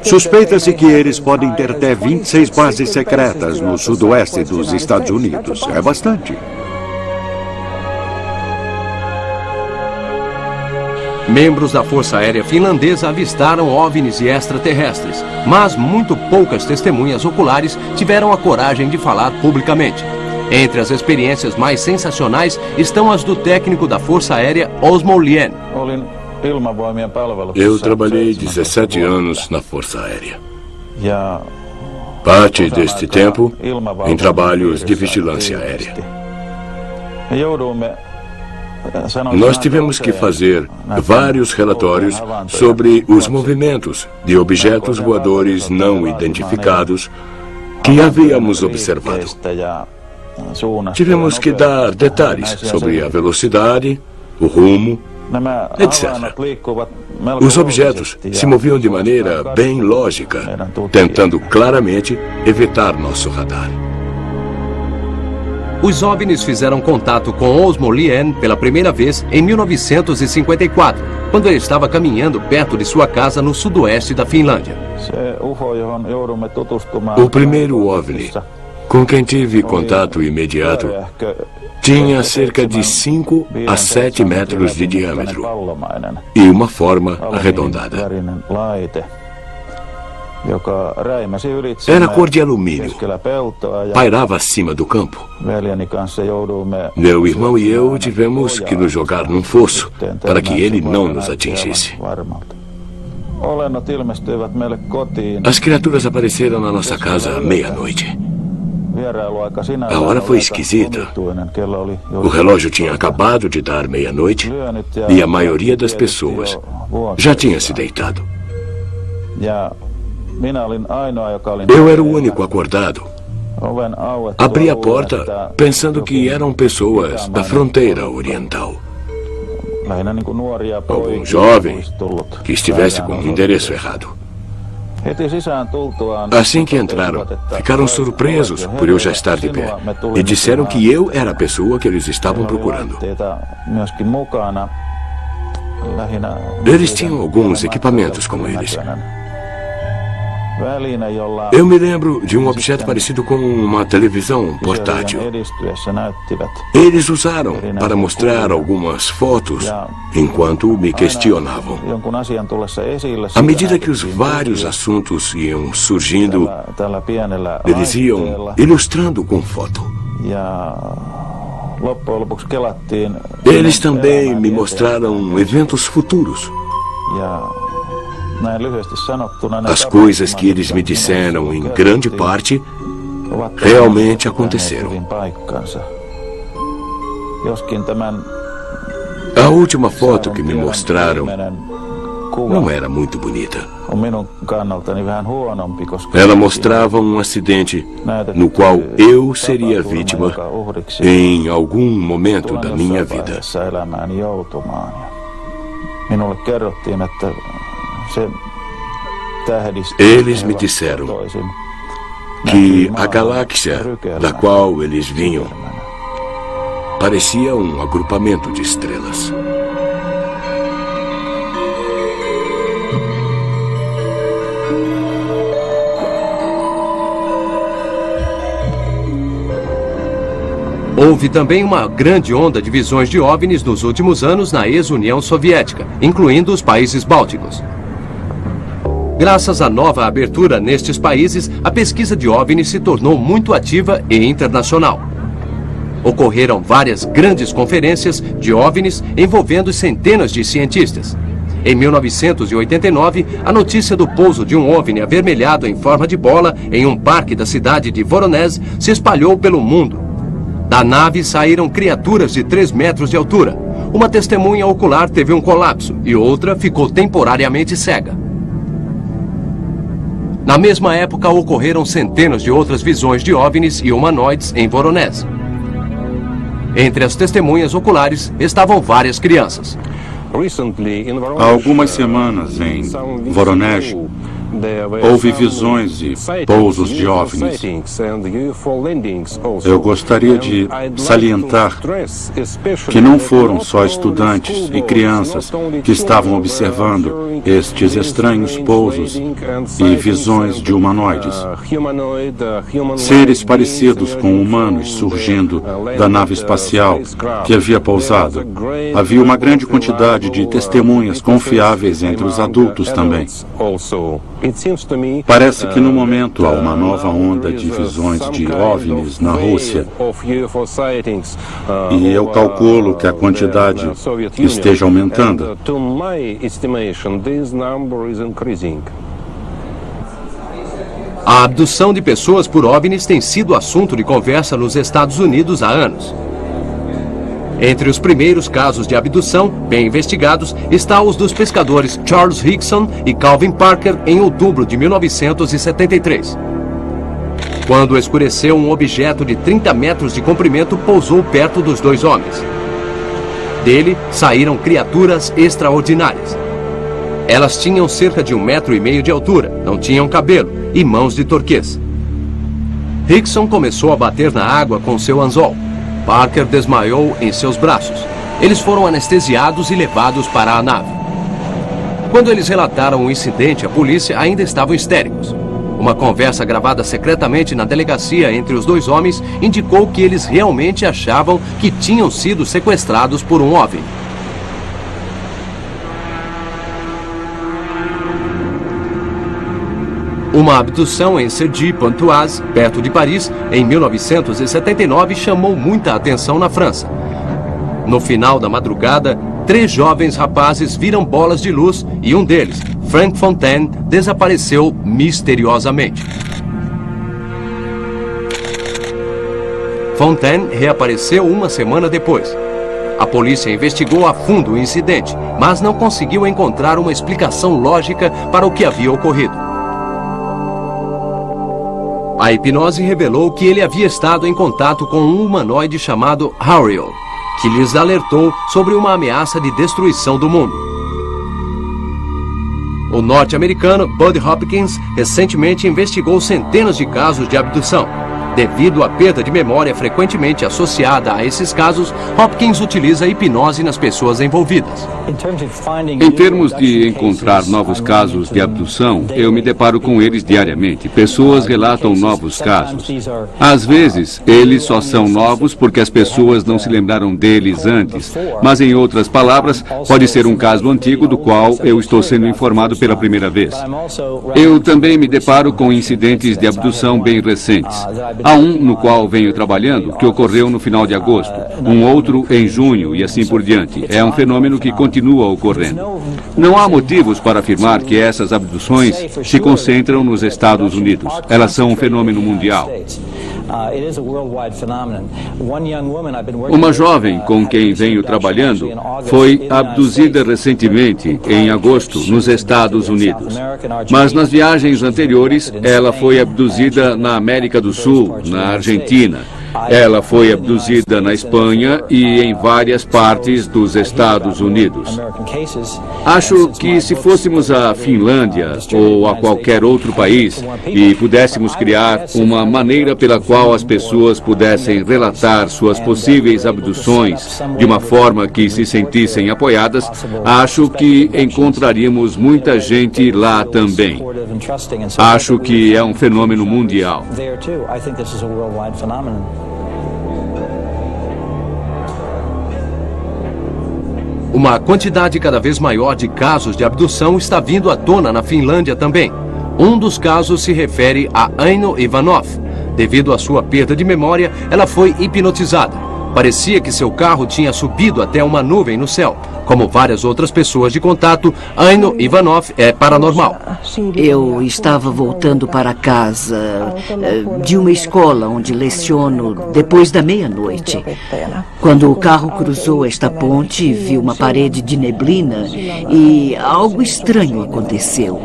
Speaker 4: Suspeita-se que eles podem ter até 26 bases secretas no sudoeste dos Estados Unidos. É bastante.
Speaker 1: Membros da Força Aérea Finlandesa avistaram OVNIs e extraterrestres, mas muito poucas testemunhas oculares tiveram a coragem de falar publicamente. Entre as experiências mais sensacionais estão as do técnico da Força Aérea Osmo Lien.
Speaker 5: Eu trabalhei 17 anos na Força Aérea. Parte deste tempo em trabalhos de vigilância aérea. Nós tivemos que fazer vários relatórios sobre os movimentos de objetos voadores não identificados que havíamos observado. Tivemos que dar detalhes sobre a velocidade, o rumo, etc. Os objetos se moviam de maneira bem lógica, tentando claramente evitar nosso radar.
Speaker 1: Os OVNIs fizeram contato com Osmo Lien pela primeira vez em 1954, quando ele estava caminhando perto de sua casa no sudoeste da Finlândia.
Speaker 5: O primeiro OVNI com quem tive contato imediato tinha cerca de 5 a 7 metros de diâmetro e uma forma arredondada. Era cor de alumínio. Pairava acima do campo. Meu irmão e eu tivemos que nos jogar num fosso para que ele não nos atingisse. As criaturas apareceram na nossa casa à meia-noite. A hora foi esquisita. O relógio tinha acabado de dar meia-noite e a maioria das pessoas já tinha se deitado. Eu era o único acordado. Abri a porta pensando que eram pessoas da fronteira oriental. Algum jovem que estivesse com o endereço errado. Assim que entraram, ficaram surpresos por eu já estar de pé e disseram que eu era a pessoa que eles estavam procurando. Eles tinham alguns equipamentos com eles. Eu me lembro de um objeto parecido com uma televisão portátil. Eles usaram para mostrar algumas fotos enquanto me questionavam. À medida que os vários assuntos iam surgindo, eles iam ilustrando com foto. Eles também me mostraram eventos futuros. As coisas que eles me disseram, em grande parte, realmente aconteceram. A última foto que me mostraram não era muito bonita. Ela mostrava um acidente no qual eu seria vítima em algum momento da minha vida. Eles me disseram que a galáxia da qual eles vinham parecia um agrupamento de estrelas.
Speaker 1: Houve também uma grande onda de visões de OVNIs nos últimos anos na ex-União Soviética, incluindo os países bálticos. Graças à nova abertura nestes países, a pesquisa de OVNIs se tornou muito ativa e internacional. Ocorreram várias grandes conferências de OVNIs envolvendo centenas de cientistas. Em 1989, a notícia do pouso de um OVNI avermelhado em forma de bola em um parque da cidade de Voronezh se espalhou pelo mundo. Da nave saíram criaturas de 3 metros de altura. Uma testemunha ocular teve um colapso e outra ficou temporariamente cega. Na mesma época, ocorreram centenas de outras visões de OVNIs e humanoides em Voronezh. Entre as testemunhas oculares estavam várias crianças.
Speaker 10: Há algumas semanas, em Voronezh, houve visões e pousos de OVNIs. Eu gostaria de salientar que não foram só estudantes e crianças que estavam observando estes estranhos pousos e visões de humanoides. Seres parecidos com humanos surgindo da nave espacial que havia pousado. Havia uma grande quantidade de testemunhas confiáveis entre os adultos também. Parece que no momento há uma nova onda de visões de OVNIs na Rússia. E eu calculo que a quantidade esteja aumentando.
Speaker 1: A abdução de pessoas por OVNIs tem sido assunto de conversa nos Estados Unidos há anos. Entre os primeiros casos de abdução, bem investigados, está os dos pescadores Charles Hickson e Calvin Parker em outubro de 1973. Quando escureceu, um objeto de 30 metros de comprimento pousou perto dos dois homens. Dele saíram criaturas extraordinárias. Elas tinham cerca de 1,5 metros de altura, não tinham cabelo e mãos de turquês. Hickson começou a bater na água com seu anzol. Parker desmaiou em seus braços. Eles foram anestesiados e levados para a nave. Quando eles relataram o incidente, a polícia ainda estavam histéricos. Uma conversa gravada secretamente na delegacia entre os dois homens indicou que eles realmente achavam que tinham sido sequestrados por um OVNI. Uma abdução em Cergy-Pontoise, perto de Paris, em 1979, chamou muita atenção na França. No final da madrugada, 3 jovens rapazes viram bolas de luz e um deles, Frank Fontaine, desapareceu misteriosamente. Fontaine reapareceu uma semana depois. A polícia investigou a fundo o incidente, mas não conseguiu encontrar uma explicação lógica para o que havia ocorrido. A hipnose revelou que ele havia estado em contato com um humanoide chamado Ariel, que lhes alertou sobre uma ameaça de destruição do mundo. O norte-americano Bud Hopkins recentemente investigou centenas de casos de abdução. Devido à perda de memória frequentemente associada a esses casos, Hopkins utiliza a hipnose nas pessoas envolvidas.
Speaker 5: Em termos de encontrar novos casos de abdução, eu me deparo com eles diariamente. Pessoas relatam novos casos. Às vezes, eles só são novos porque as pessoas não se lembraram deles antes. Mas, em outras palavras, pode ser um caso antigo do qual eu estou sendo informado pela primeira vez. Eu também me deparo com incidentes de abdução bem recentes. Há um no qual venho trabalhando que ocorreu no final de agosto, um outro em junho e assim por diante. É um fenômeno que continua ocorrendo. Não há motivos para afirmar que essas abduções se concentram nos Estados Unidos. Elas são um fenômeno mundial. Uma jovem com quem venho trabalhando foi abduzida recentemente, em agosto, nos Estados Unidos. Mas nas viagens anteriores, ela foi abduzida na América do Sul, na Argentina. Ela foi abduzida na Espanha e em várias partes dos Estados Unidos. Acho que se fôssemos à Finlândia ou a qualquer outro país e pudéssemos criar uma maneira pela qual as pessoas pudessem relatar suas possíveis abduções de uma forma que se sentissem apoiadas, acho que encontraríamos muita gente lá também. Acho que é um fenômeno mundial.
Speaker 1: Uma quantidade cada vez maior de casos de abdução está vindo à tona na Finlândia também. Um dos casos se refere a Aino Ivanov. Devido à sua perda de memória, ela foi hipnotizada. Parecia que seu carro tinha subido até uma nuvem no céu. Como várias outras pessoas de contato, Aino Ivanov é paranormal.
Speaker 11: Eu estava voltando para casa de uma escola onde leciono depois da meia-noite. Quando o carro cruzou esta ponte, vi uma parede de neblina e algo estranho aconteceu.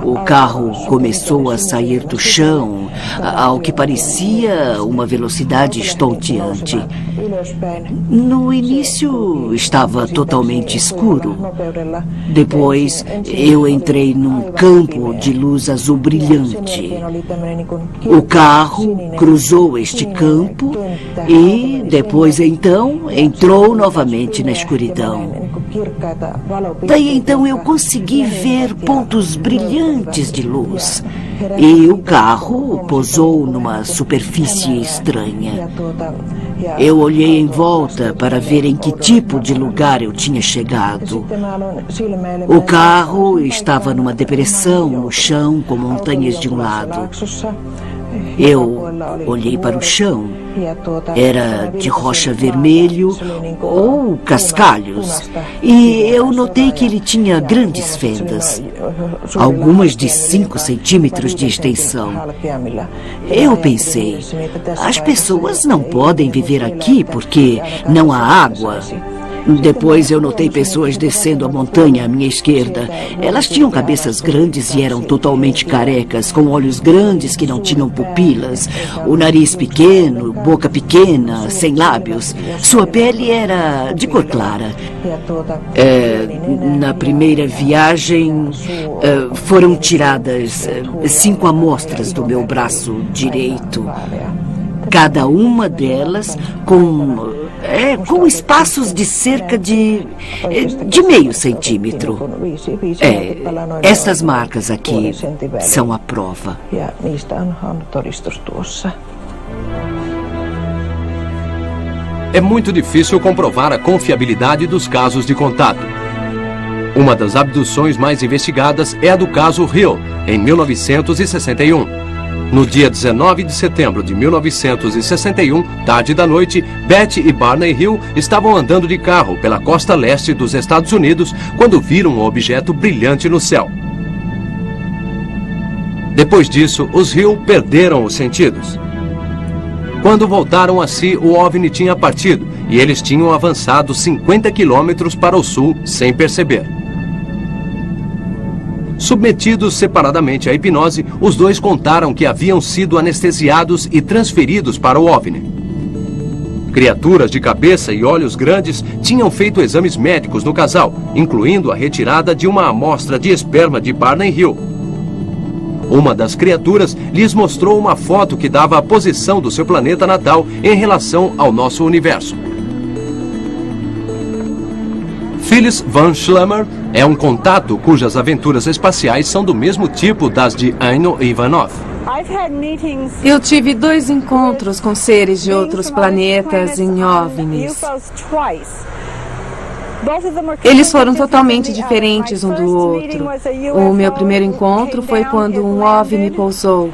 Speaker 11: O carro começou a sair do chão, ao que parecia uma velocidade estonteante. No início estava totalmente escuro. Depois eu entrei num campo de luz azul brilhante. O carro cruzou este campo e depois então entrou novamente na escuridão. Daí então eu consegui ver pontos brilhantes de luz. E o carro pousou numa superfície estranha. Eu olhei em volta para ver em que tipo de lugar eu tinha chegado. O carro estava numa depressão no chão com montanhas de um lado. Eu olhei para o chão. Era de rocha vermelho ou cascalhos. E eu notei que ele tinha grandes fendas, algumas de 5 centímetros de extensão. Eu pensei, as pessoas não podem viver aqui porque não há água. Depois eu notei pessoas descendo a montanha à minha esquerda. Elas tinham cabeças grandes e eram totalmente carecas, com olhos grandes que não tinham pupilas, o nariz pequeno, boca pequena, sem lábios. Sua pele era de cor clara. Na primeira viagem, foram tiradas 5 amostras do meu braço direito. Cada uma delas com espaços de cerca de meio centímetro. Essas marcas aqui são a prova.
Speaker 1: É muito difícil comprovar a confiabilidade dos casos de contato. Uma das abduções mais investigadas é a do caso Hill, em 1961. No dia 19 de setembro de 1961, tarde da noite, Betty e Barney Hill estavam andando de carro pela costa leste dos Estados Unidos quando viram um objeto brilhante no céu. Depois disso, os Hill perderam os sentidos. Quando voltaram a si, o OVNI tinha partido e eles tinham avançado 50 quilômetros para o sul sem perceber. Submetidos separadamente à hipnose, os dois contaram que haviam sido anestesiados e transferidos para o OVNI. Criaturas de cabeça e olhos grandes tinham feito exames médicos no casal, incluindo a retirada de uma amostra de esperma de Barney Hill. Uma das criaturas lhes mostrou uma foto que dava a posição do seu planeta natal em relação ao nosso universo. Phyllis Van Schlemmer é um contato cujas aventuras espaciais são do mesmo tipo das de Aino Ivanov.
Speaker 9: Eu tive 2 encontros com seres de outros planetas em OVNIs. Eles foram totalmente diferentes um do outro. O meu primeiro encontro foi quando um OVNI pousou.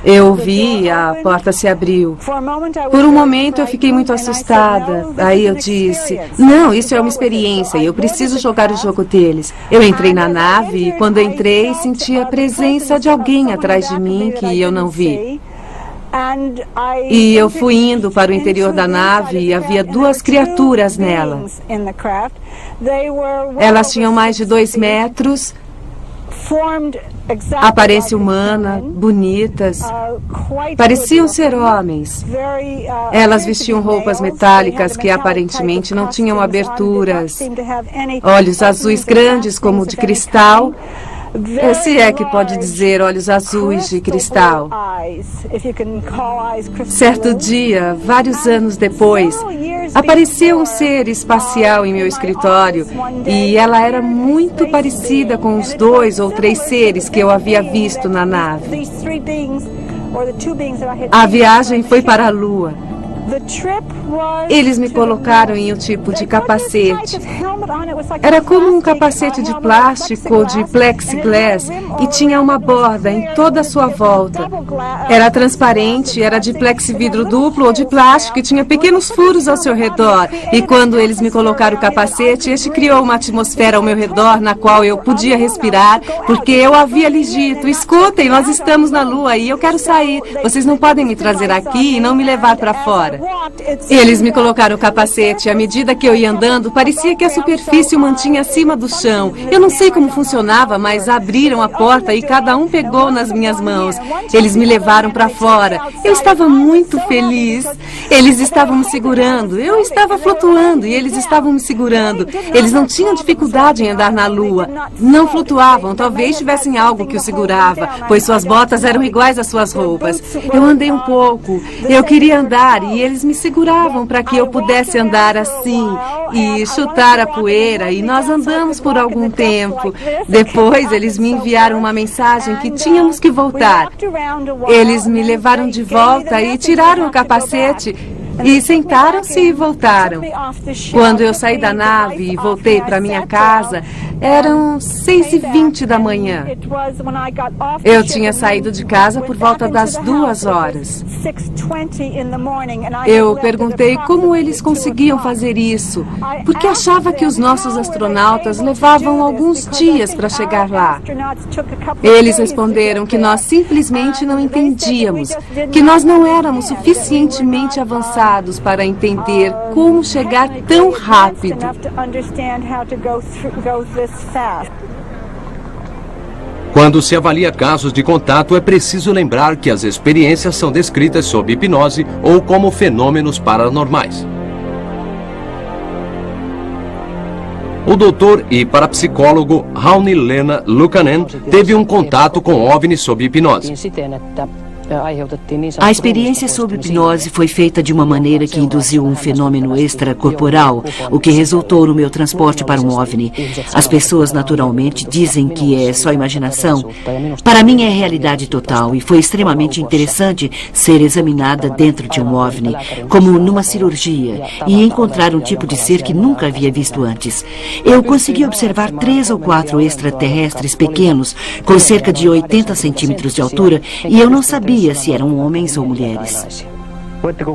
Speaker 9: Eu vi, a porta se abriu. Por um momento eu fiquei muito assustada. Aí eu disse, não, isso é uma experiência e eu preciso jogar o jogo deles. Eu entrei na nave e quando entrei senti a presença de alguém atrás de mim que eu não vi. E eu fui indo para o interior da nave e havia 2 criaturas nela. Elas tinham mais de 2 metros, aparência humana, bonitas, pareciam ser homens. Elas vestiam roupas metálicas que aparentemente não tinham aberturas, olhos azuis grandes como de cristal. Se é que pode dizer olhos azuis de cristal. Certo dia, vários anos depois, apareceu um ser espacial em meu escritório e ela era muito parecida com os 2 ou 3 seres que eu havia visto na nave. A viagem foi para a Lua. Eles me colocaram em um tipo de capacete. Era como um capacete de plástico, de plexiglass, e tinha uma borda em toda a sua volta. Era transparente, era de plexividro duplo ou de plástico e tinha pequenos furos ao seu redor. E quando eles me colocaram o capacete, este criou uma atmosfera ao meu redor na qual eu podia respirar, porque eu havia lhes dito: escutem, nós estamos na Lua e eu quero sair. Vocês não podem me trazer aqui e não me levar para fora. Eles me colocaram o capacete e à medida que eu ia andando, parecia que a superfície o mantinha acima do chão. Eu não sei como funcionava, mas abriram a porta e cada um pegou nas minhas mãos. Eles me levaram para fora. Eu estava muito feliz. Eles estavam me segurando. Eu estava flutuando e eles estavam me segurando. Eles não tinham dificuldade em andar na Lua. Não flutuavam, talvez tivessem algo que os segurava, pois suas botas eram iguais às suas roupas. Eu andei um pouco. Eu queria andar e eles me seguravam para que eu pudesse andar assim e chutar a poeira, e nós andamos por algum tempo. Depois eles me enviaram uma mensagem que tínhamos que voltar. Eles me levaram de volta e tiraram o capacete e sentaram-se e voltaram. Quando eu saí da nave e voltei para minha casa, eram 6h20 da manhã. Eu tinha saído de casa por volta das 2 horas. Eu perguntei como eles conseguiam fazer isso, porque achava que os nossos astronautas levavam alguns dias para chegar lá. Eles responderam que nós simplesmente não entendíamos, que nós não éramos suficientemente avançados para entender como chegar tão rápido.
Speaker 1: Quando se avalia casos de contato, é preciso lembrar que as experiências são descritas sob hipnose ou como fenômenos paranormais. O doutor e parapsicólogo Rauni Lena Lukanen teve um contato com OVNI sob hipnose.
Speaker 11: A experiência sob hipnose foi feita de uma maneira que induziu um fenômeno extracorporal, o que resultou no meu transporte para um OVNI. As pessoas naturalmente dizem que é só imaginação. Para mim é realidade total e foi extremamente interessante ser examinada dentro de um OVNI, como numa cirurgia, e encontrar um tipo de ser que nunca havia visto antes. Eu consegui observar 3 ou 4 extraterrestres pequenos, com cerca de 80 centímetros de altura, e eu não sabia se eram homens ou mulheres.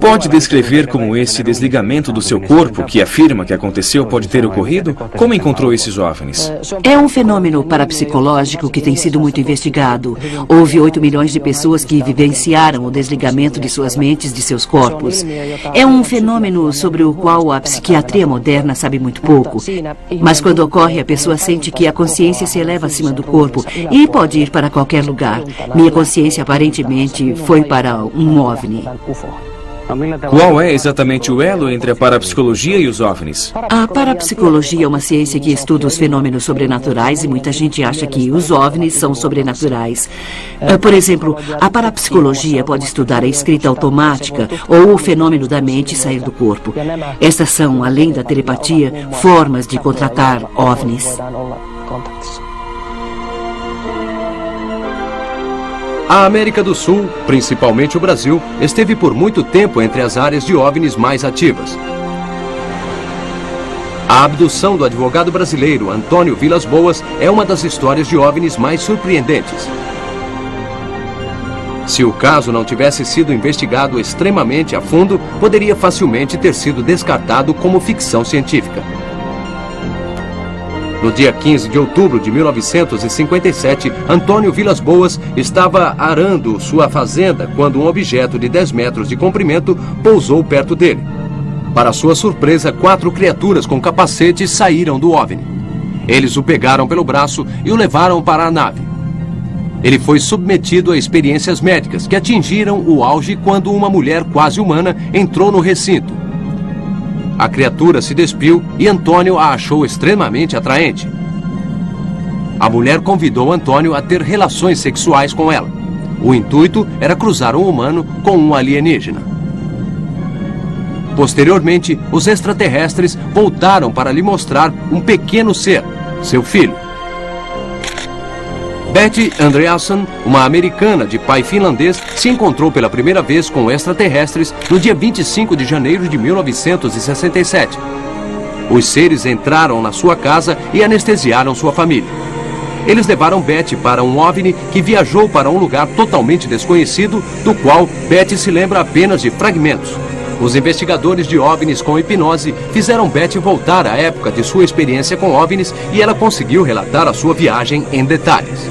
Speaker 3: Pode descrever como esse desligamento do seu corpo, que afirma que aconteceu, pode ter ocorrido? Como encontrou esses OVNIs?
Speaker 11: É um fenômeno parapsicológico que tem sido muito investigado. Houve 8 milhões de pessoas que vivenciaram o desligamento de suas mentes de seus corpos. É um fenômeno sobre o qual a psiquiatria moderna sabe muito pouco. Mas quando ocorre, a pessoa sente que a consciência se eleva acima do corpo e pode ir para qualquer lugar. Minha consciência aparentemente foi para um OVNI.
Speaker 3: Qual é exatamente o elo entre a parapsicologia e os OVNIs?
Speaker 11: A parapsicologia é uma ciência que estuda os fenômenos sobrenaturais e muita gente acha que os OVNIs são sobrenaturais. Por exemplo, a parapsicologia pode estudar a escrita automática ou o fenômeno da mente sair do corpo. Estas são, além da telepatia, formas de contratar OVNIs.
Speaker 1: A América do Sul, principalmente o Brasil, esteve por muito tempo entre as áreas de OVNIs mais ativas. A abdução do advogado brasileiro Antônio Vilas Boas é uma das histórias de OVNIs mais surpreendentes. Se o caso não tivesse sido investigado extremamente a fundo, poderia facilmente ter sido descartado como ficção científica. No dia 15 de outubro de 1957, Antônio Vilas Boas estava arando sua fazenda quando um objeto de 10 metros de comprimento pousou perto dele. Para sua surpresa, 4 criaturas com capacetes saíram do OVNI. Eles o pegaram pelo braço e o levaram para a nave. Ele foi submetido a experiências médicas que atingiram o auge quando uma mulher quase humana entrou no recinto. A criatura se despiu e Antônio a achou extremamente atraente. A mulher convidou Antônio a ter relações sexuais com ela. O intuito era cruzar um humano com um alienígena. Posteriormente, os extraterrestres voltaram para lhe mostrar um pequeno ser, seu filho. Betty Andreasson, uma americana de pai finlandês, se encontrou pela primeira vez com extraterrestres no dia 25 de janeiro de 1967. Os seres entraram na sua casa e anestesiaram sua família. Eles levaram Betty para um OVNI que viajou para um lugar totalmente desconhecido, do qual Betty se lembra apenas de fragmentos. Os investigadores de OVNIs com hipnose fizeram Betty voltar à época de sua experiência com OVNIs e ela conseguiu relatar a sua viagem em detalhes.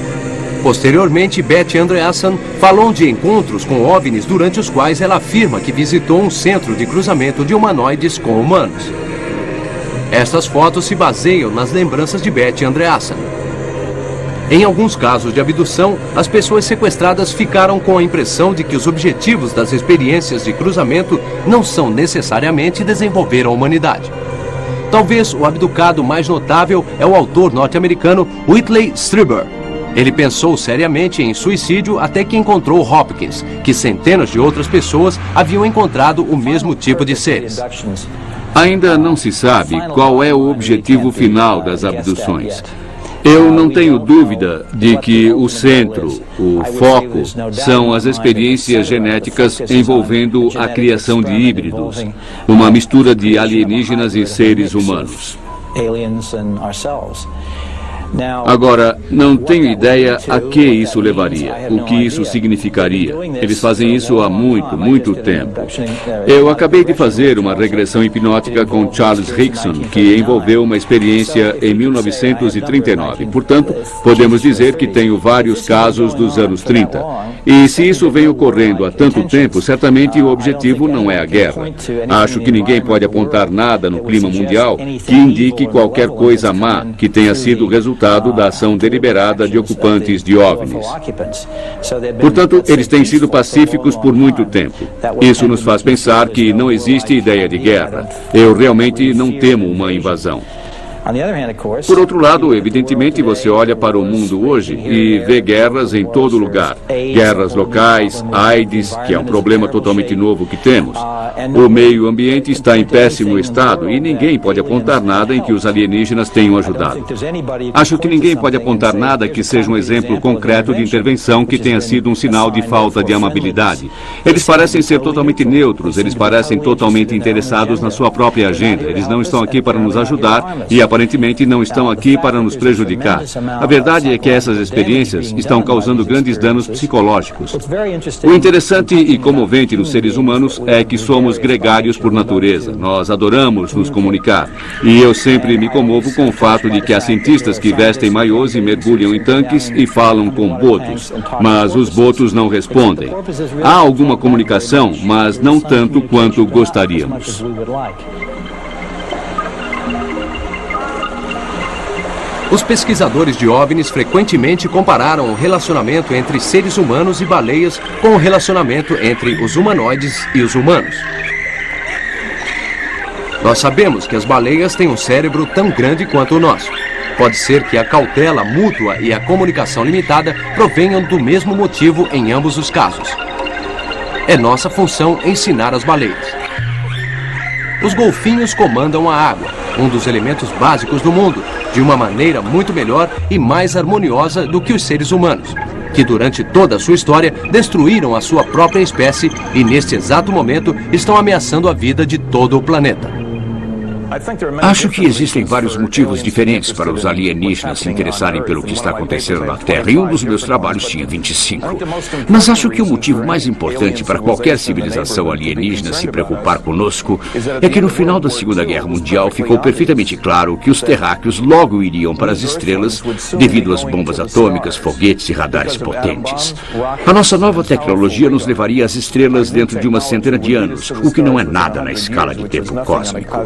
Speaker 1: Posteriormente, Betty Andreasson falou de encontros com OVNIs durante os quais ela afirma que visitou um centro de cruzamento de humanoides com humanos. Estas fotos se baseiam nas lembranças de Betty Andreasson. Em alguns casos de abdução, as pessoas sequestradas ficaram com a impressão de que os objetivos das experiências de cruzamento não são necessariamente desenvolver a humanidade. Talvez o abducado mais notável é o autor norte-americano Whitley Strieber. Ele pensou seriamente em suicídio até que encontrou Hopkins, que centenas de outras pessoas haviam encontrado o mesmo tipo de seres.
Speaker 5: Ainda não se sabe qual é o objetivo final das abduções. Eu não tenho dúvida de que o centro, o foco, são as experiências genéticas envolvendo a criação de híbridos, uma mistura de alienígenas e seres humanos. Agora, não tenho ideia a que isso levaria, o que isso significaria. Eles fazem isso há muito tempo. Eu acabei de fazer uma regressão hipnótica com Charles Rickson, que envolveu uma experiência em 1939. Portanto, podemos dizer que tenho vários casos dos anos 30. E se isso vem ocorrendo há tanto tempo, certamente o objetivo não é a guerra. Acho que ninguém pode apontar nada no clima mundial que indique qualquer coisa má que tenha sido resultado da ação deliberada de ocupantes de OVNIs. Portanto, eles têm sido pacíficos por muito tempo. Isso nos faz pensar que não existe ideia de guerra. Eu realmente não temo uma invasão. Por outro lado, evidentemente, você olha para o mundo hoje e vê guerras em todo lugar. Guerras locais, AIDS, que é um problema totalmente novo que temos. O meio ambiente está em péssimo estado e ninguém pode apontar nada em que os alienígenas tenham ajudado. Acho que ninguém pode apontar nada que seja um exemplo concreto de intervenção que tenha sido um sinal de falta de amabilidade. Eles parecem ser totalmente neutros, eles parecem totalmente interessados na sua própria agenda. Eles não estão aqui para nos ajudar e aparentemente não estão aqui para nos prejudicar. A verdade é que essas experiências estão causando grandes danos psicológicos. O interessante e comovente nos seres humanos é que somos gregários por natureza. Nós adoramos nos comunicar. E eu sempre me comovo com o fato de que há cientistas que vestem maiôs e mergulham em tanques e falam com botos. Mas os botos não respondem. Há alguma comunicação, mas não tanto quanto gostaríamos.
Speaker 1: Os pesquisadores de OVNIs frequentemente compararam o relacionamento entre seres humanos e baleias com o relacionamento entre os humanoides e os humanos. Nós sabemos que as baleias têm um cérebro tão grande quanto o nosso. Pode ser que a cautela mútua e a comunicação limitada provenham do mesmo motivo em ambos os casos. É nossa função ensinar as baleias. Os golfinhos comandam a água, um dos elementos básicos do mundo, de uma maneira muito melhor e mais harmoniosa do que os seres humanos, que durante toda a sua história destruíram a sua própria espécie e neste exato momento estão ameaçando a vida de todo o planeta.
Speaker 5: Acho que existem vários motivos diferentes para os alienígenas se interessarem pelo que está acontecendo na Terra. E um dos meus trabalhos tinha 25. Mas acho que o motivo mais importante para qualquer civilização alienígena se preocupar conosco é que no final da Segunda Guerra Mundial ficou perfeitamente claro que os terráqueos logo iriam para as estrelas devido às bombas atômicas, foguetes e radares potentes. A nossa nova tecnologia nos levaria às estrelas dentro de uma centena de anos, o que não é nada na escala de tempo cósmico.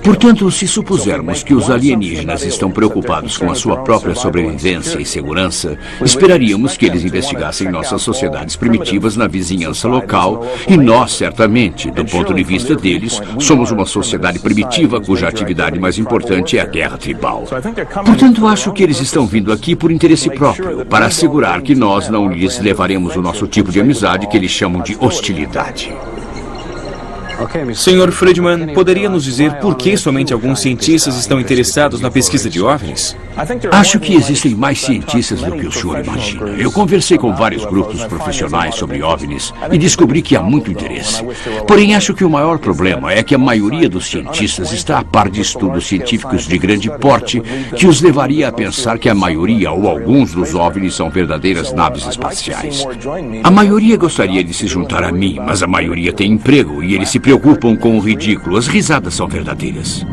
Speaker 5: Portanto, se supusermos que os alienígenas estão preocupados com a sua própria sobrevivência e segurança, esperaríamos que eles investigassem nossas sociedades primitivas na vizinhança local e nós, certamente, do ponto de vista deles, somos uma sociedade primitiva cuja atividade mais importante é a guerra tribal. Portanto, acho que eles estão vindo aqui por interesse próprio, para assegurar que nós não lhes levaremos o nosso tipo de amizade que eles chamam de hostilidade.
Speaker 3: Sr. Friedman, poderia nos dizer por que somente alguns cientistas estão interessados na pesquisa de OVNIs?
Speaker 5: Acho que existem mais cientistas do que o senhor imagina. Eu conversei com vários grupos profissionais sobre OVNIs e descobri que há muito interesse. Porém, acho que o maior problema é que a maioria dos cientistas está a par de estudos científicos de grande porte que os levaria a pensar que a maioria ou alguns dos OVNIs são verdadeiras naves espaciais. A maioria gostaria de se juntar a mim, mas a maioria tem emprego e eles se preocupam com o ridículo. As risadas são verdadeiras.